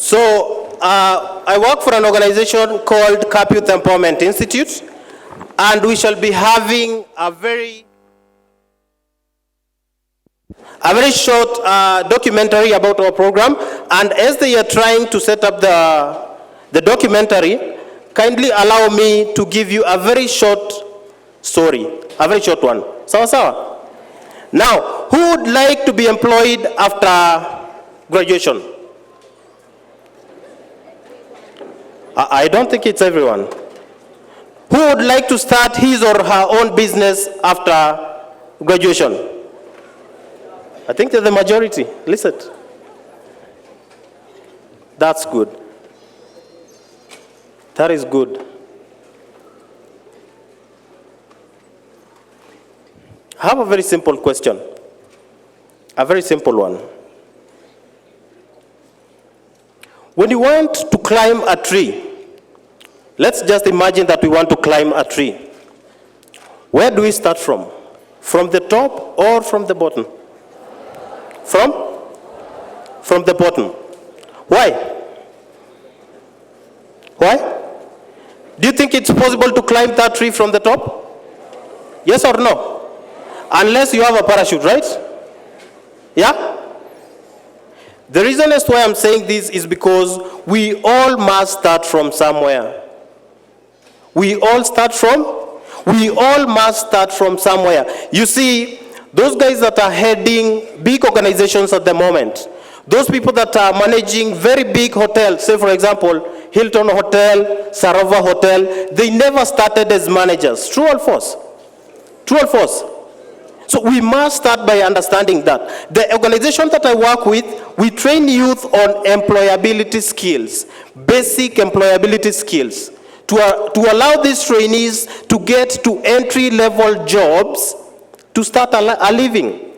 So I work for an organization called CAP Youth Empowerment Institute, and we shall be having a very short documentary about our program. And as they are trying to set up the documentary, kindly allow me to give you a very short story, a very short one. Sawa sawa? Now, who would like to be employed after graduation? I don't think it's everyone. Who would like to start his or her own business after graduation? I think they're the majority. Listen. That's good. That is good. I have a very simple question. A very simple one. When you want to climb a tree, let's just imagine that we want to climb a tree. Where do we start from? From the top or from the bottom? From the bottom. Why? Why? Do you think it's possible to climb that tree from the top? Yes or no? Unless you have a parachute, right? Yeah? The reason as to why I'm saying this is because we all must start from somewhere. We all must start from somewhere. You see, those guys that are heading big organizations at the moment, those people that are managing very big hotels, say for example, Hilton Hotel, Sarova Hotel, they never started as managers. True or false? True or false? So we must start by understanding that. The organization that I work with, we train youth on employability skills, basic employability skills, to allow these trainees to get to entry-level jobs to start a living.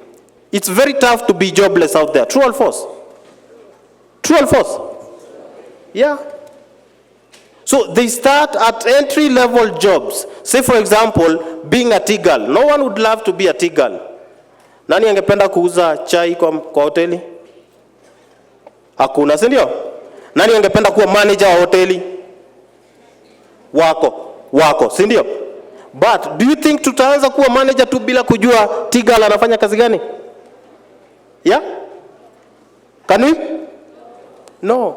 It's very tough to be jobless out there. True or false? True or false? Yeah. So they start at entry-level jobs. Say for example, being a tea girl. No one would love to be a tea girl. Nani angependa kuuza chai kwa hoteli? Hakuna, si ndio? Nani angependa kuwa manager wa hoteli? Wako, si ndio? But do you think tutaanza kuwa manager tu bila kujua tea girl anafanya kazi gani? Yeah? Can we? No.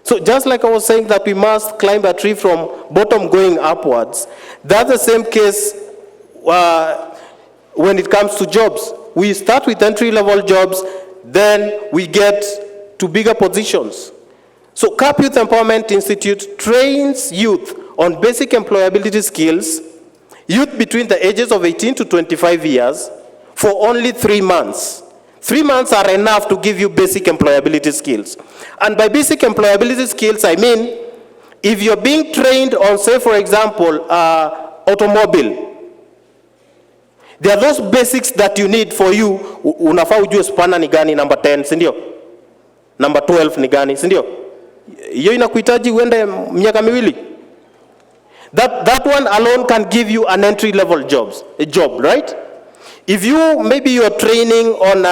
So just like I was saying that we must climb a tree from bottom going upwards, that's the same case when it comes to jobs. We start with entry-level jobs, then we get to bigger positions. So CAP Youth Empowerment Institute trains youth on basic employability skills, youth between the ages of 18 to 25 years, for only 3 months. 3 months are enough to give you basic employability skills. And by basic employability skills, I mean, if you're being trained on, say, for example, automobile, there are those basics that you need for you. Unafaa ujue spanner ni gani, number 10, sindio? Number 12 ni gani, sindio? Hiyo inakuhitaji uende miaka miwili. That one alone can give you an entry-level job, right? If maybe you're training on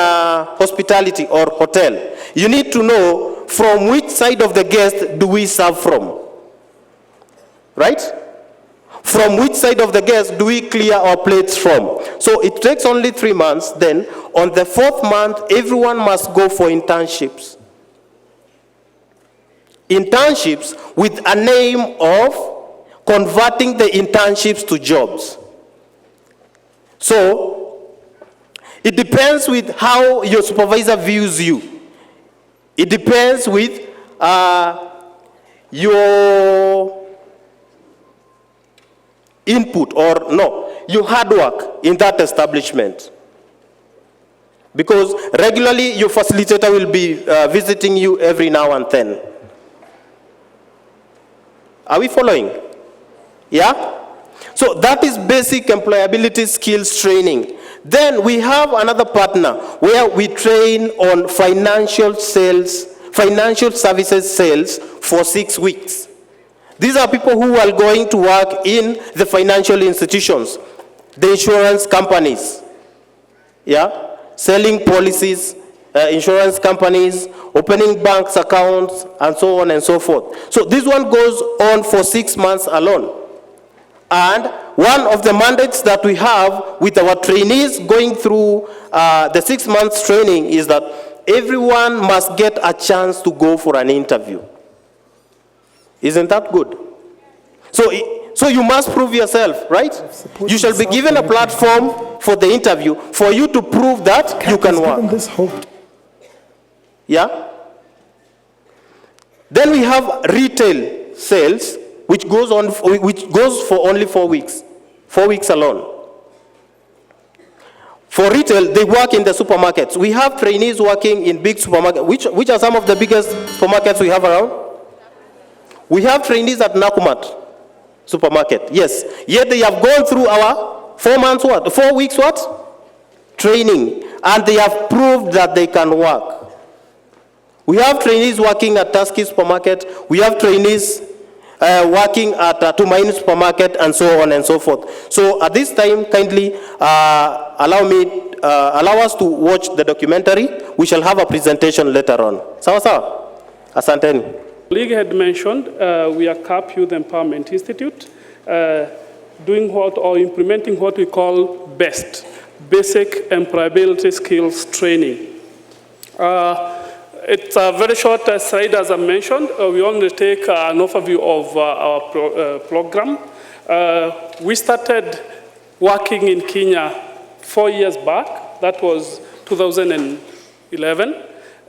hospitality or hotel, you need to know from which side of the guest do we serve from, right? From which side of the guest do we clear our plates from? So it takes only 3 months. Then on the 4th month, everyone must go for internships. Internships with a name of converting the internships to jobs. So it depends with how your supervisor views you. It depends with your input your hard work in that establishment. Because regularly your facilitator will be visiting you every now and then. Are we following? Yeah? So that is basic employability skills training. Then we have another partner where we train on financial services sales for 6 weeks. These are people who are going to work in the financial institutions, the insurance companies, yeah, selling policies, insurance companies, opening bank accounts, and so on and so forth. So this one goes on for 6 months alone. And one of the mandates that we have with our trainees going through the 6 months training is that everyone must get a chance to go for an interview. Isn't that good? So you must prove yourself, right? You shall be given a platform for the interview for you to prove that you can work. This hope. Yeah? Then we have retail sales, which goes for only 4 weeks. 4 weeks alone. For retail, they work in the supermarkets. We have trainees working in big supermarkets. Which are some of the biggest supermarkets we have around? We have trainees at Nakumat supermarket, yes. Yet they have gone through our 4 weeks training, and they have proved that they can work. We have trainees working at Tusky supermarket. We have trainees working at Tumaini supermarket, and so on and so forth. So at this time, kindly allow us to watch the documentary. We shall have a presentation later on. Sawa sawa? Asanteni. Colleague had mentioned we are CAP Youth Empowerment Institute doing implementing what we call BEST, Basic Employability Skills Training. It's a very short slide, as I mentioned. We only take an overview of our program. We started working in Kenya 4 years back. That was 2011.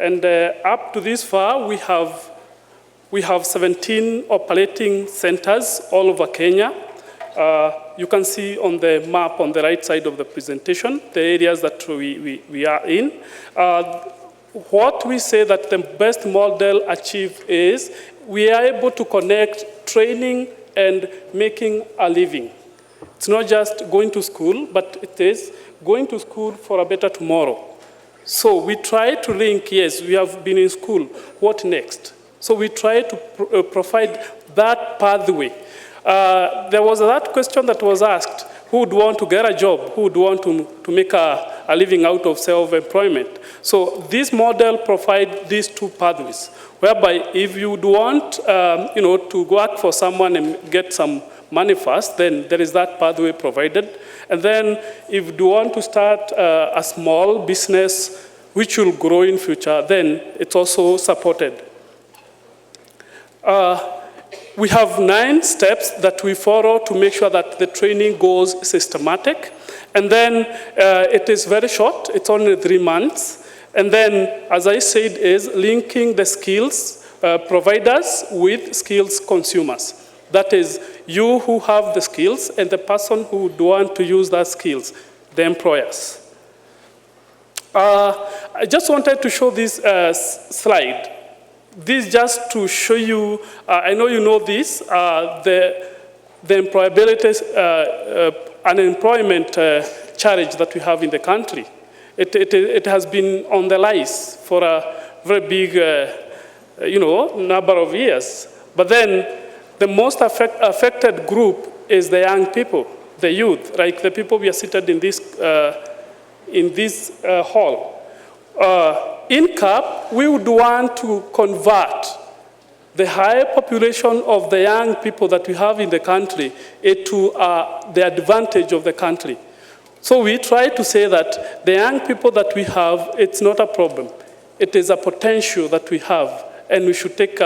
And up to this far, we have 17 operating centers all over Kenya. You can see on the map on the right side of the presentation, the areas that we are in. What we say that the best model achieved is we are able to connect training and making a living. It's not just going to school, but it is going to school for a better tomorrow. So we try to link, yes, we have been in school, what next? So we try to provide that pathway. There was that question that was asked, who would want to get a job? Who would want to make a living out of self-employment? So this model provides these two pathways, whereby if you would want to work for someone and get some money first, then there is that pathway provided. And then if you want to start a small business which will grow in future, then it's also supported. We have 9 steps that we follow to make sure that the training goes systematic. And then it is very short, it's only 3 months. And then, as I said, is linking the skills providers with skills consumers. That is, you who have the skills and the person who would want to use that skills, the employers. I just wanted to show this slide. This just to show you, I know you know this, the employability, unemployment challenge that we have in the country. It has been on the rise for a very big, number of years. But then the most affected group is the young people, the youth, like the people we are seated in this hall. In CAP, we would want to convert the high population of the young people that we have in the country into the advantage of the country. So we try to say that the young people that we have, it's not a problem. It is a potential that we have, and we should take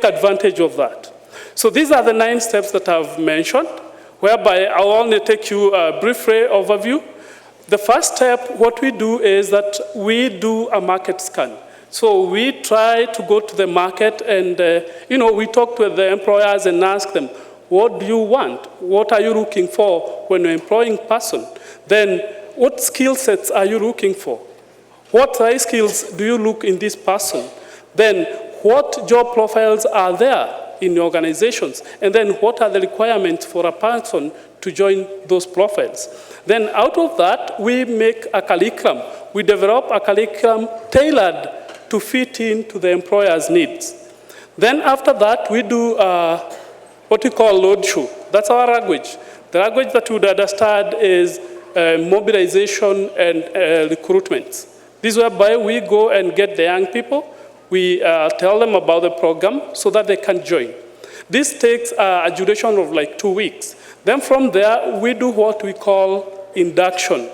advantage of that. So these are the 9 steps that I've mentioned, whereby I'll only take you a brief overview. The first step, what we do is that we do a market scan. So we try to go to the market and, we talk to the employers and ask them, what do you want? What are you looking for when you're employing a person? Then what skill sets are you looking for? What life skills do you look in this person? Then what job profiles are there in the organizations? And then what are the requirements for a person to join those profiles? Then out of that, we make a curriculum. We develop a curriculum tailored to fit into the employer's needs. Then after that, we do what we call load show. That's our language. The language that you would understand is mobilization and recruitment. This is whereby we go and get the young people, we tell them about the program so that they can join. This takes a duration of like 2 weeks. Then from there, we do what we call induction.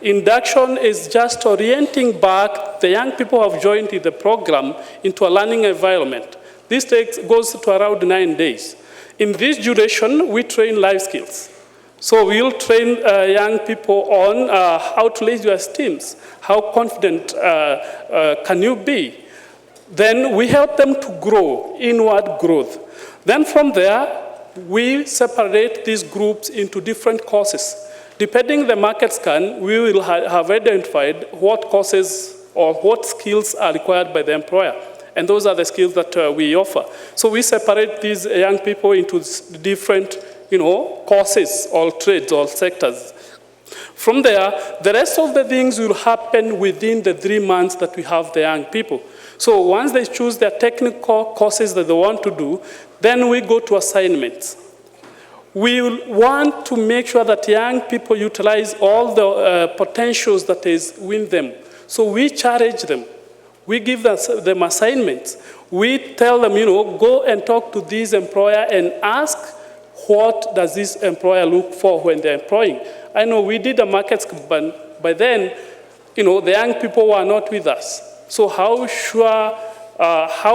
Induction is just orienting back the young people who have joined the program into a learning environment. This goes to around 9 days. In this duration, we train life skills. So we'll train young people on how to raise your esteems, how confident can you be. Then we help them to grow, inward growth. Then from there, we separate these groups into different courses. Depending on the market scan, we will have identified what courses or what skills are required by the employer. And those are the skills that we offer. So we separate these young people into different courses or trades or sectors. From there, the rest of the things will happen within the 3 months that we have the young people. So once they choose their technical courses that they want to do, then we go to assignments. We want to make sure that young people utilize all the potentials that is within them. So we challenge them. We give them assignments. We tell them, go and talk to this employer and ask, what does this employer look for when they're employing? I know we did a market scan, but by then, the young people were not with us. So how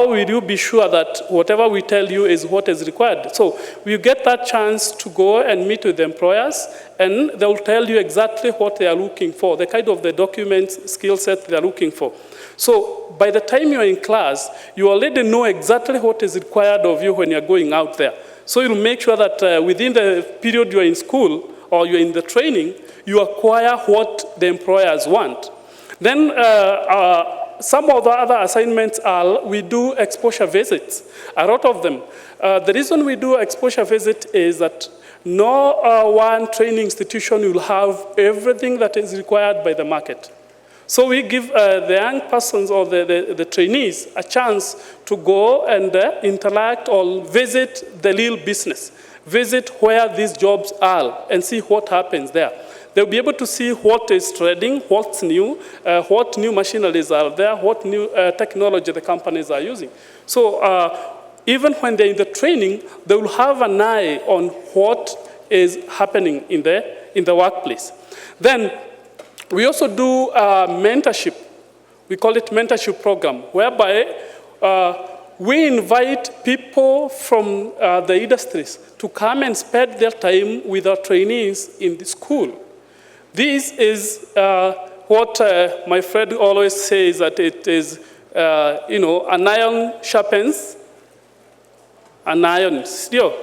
will you be sure that whatever we tell you is what is required? So we get that chance to go and meet with the employers, and they'll tell you exactly what they are looking for, the kind of the documents, skill set they're looking for. So by the time you're in class, you already know exactly what is required of you when you're going out there. So you'll make sure that within the period you're in school or you're in the training, you acquire what the employers want. Then some of the other assignments are we do exposure visits, a lot of them. The reason we do exposure visit is that no one training institution will have everything that is required by the market. So we give the young persons or the trainees a chance to go and interact or visit the real business, visit where these jobs are and see what happens there. They'll be able to see what is trending, what's new, what new machineries are there, what new technology the companies are using. So even when they're in the training, they will have an eye on what is happening in the workplace. Then we also do mentorship. We call it mentorship program, whereby we invite people from the industries to come and spend their time with our trainees in the school. This is what my friend always says, that it is, an iron sharpens an iron steel.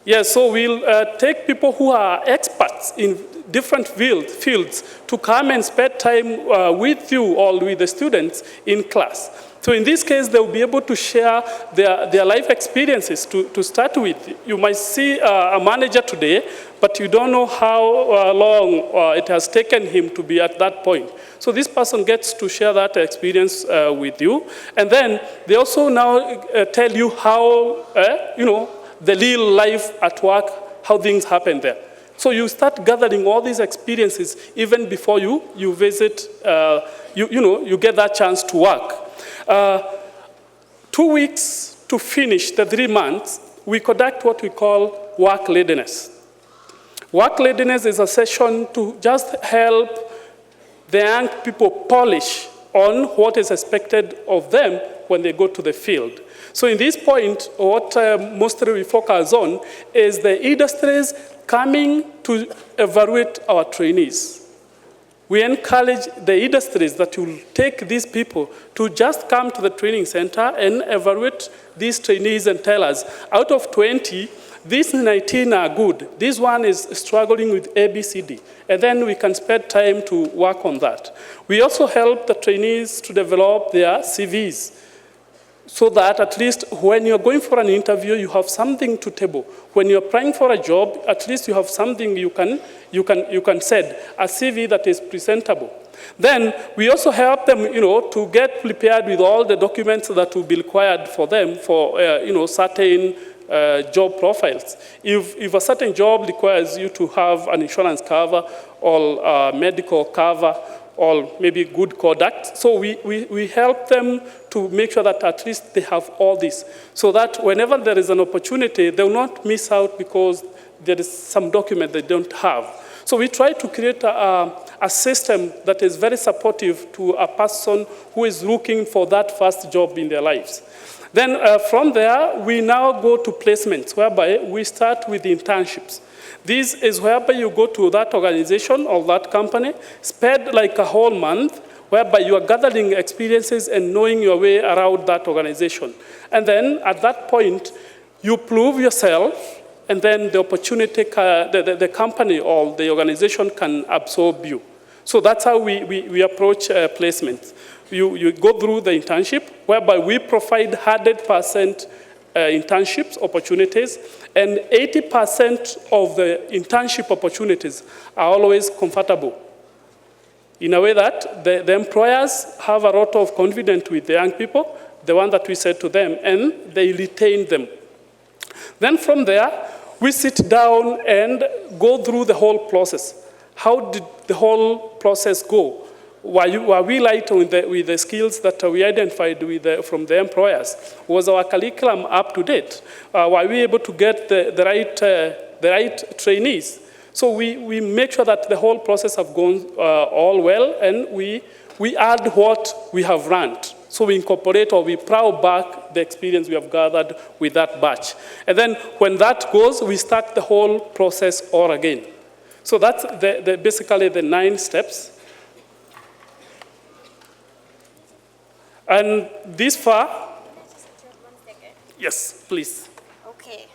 Yes, so we'll take people who are experts in different fields to come and spend time with you or with the students in class. So in this case, they'll be able to share their life experiences to start with. You might see a manager today, but you don't know how long it has taken him to be at that point. So this person gets to share that experience with you. And then they also now tell you how, the real life at work, how things happen there. So you start gathering all these experiences even before you visit, you get that chance to work. 2 weeks to finish the 3 months, we conduct what we call work readiness. Work readiness is a session to just help the young people polish on what is expected of them when they go to the field. So in this point, what mostly we focus on is the industries coming to evaluate our trainees. We encourage the industries that will take these people to just come to the training center and evaluate these trainees and tell us, out of 20, these 19 are good. This one is struggling with ABCD. And then we can spend time to work on that. We also help the trainees to develop their CVs, so that at least when you're going for an interview, you have something to table. When you're applying for a job, at least you have something you can send, a CV that is presentable. Then we also help them, to get prepared with all the documents that will be required for them for, certain job profiles. If a certain job requires you to have an insurance cover or a medical cover or maybe good conduct. So we help them to make sure that at least they have all this, so that whenever there is an opportunity, they will not miss out because there is some document they don't have. So we try to create a system that is very supportive to a person who is looking for that first job in their lives. Then from there, we now go to placements, whereby we start with internships. This is whereby you go to that organization or that company, spend like a whole month, whereby you are gathering experiences and knowing your way around that organization. And then at that point, you prove yourself, and then the opportunity, the company or the organization can absorb you. So that's how we approach placements. You go through the internship, whereby we provide 100% internships opportunities, and 80% of the internship opportunities are always comfortable, in a way that the employers have a lot of confidence with the young people, the one that we said to them, and they retain them. Then from there, we sit down and go through the whole process. How did the whole process go? Were we light with the skills that we identified from the employers? Was our curriculum up to date? Were we able to get the right trainees? So we make sure that the whole process have gone all well, and we add what we have learned. So we incorporate or we plow back the experience we have gathered with that batch. And then when that goes, we start the whole process all again. So that's basically the 9 steps. And this far, Can I just interrupt 1 second? yes, please. Okay.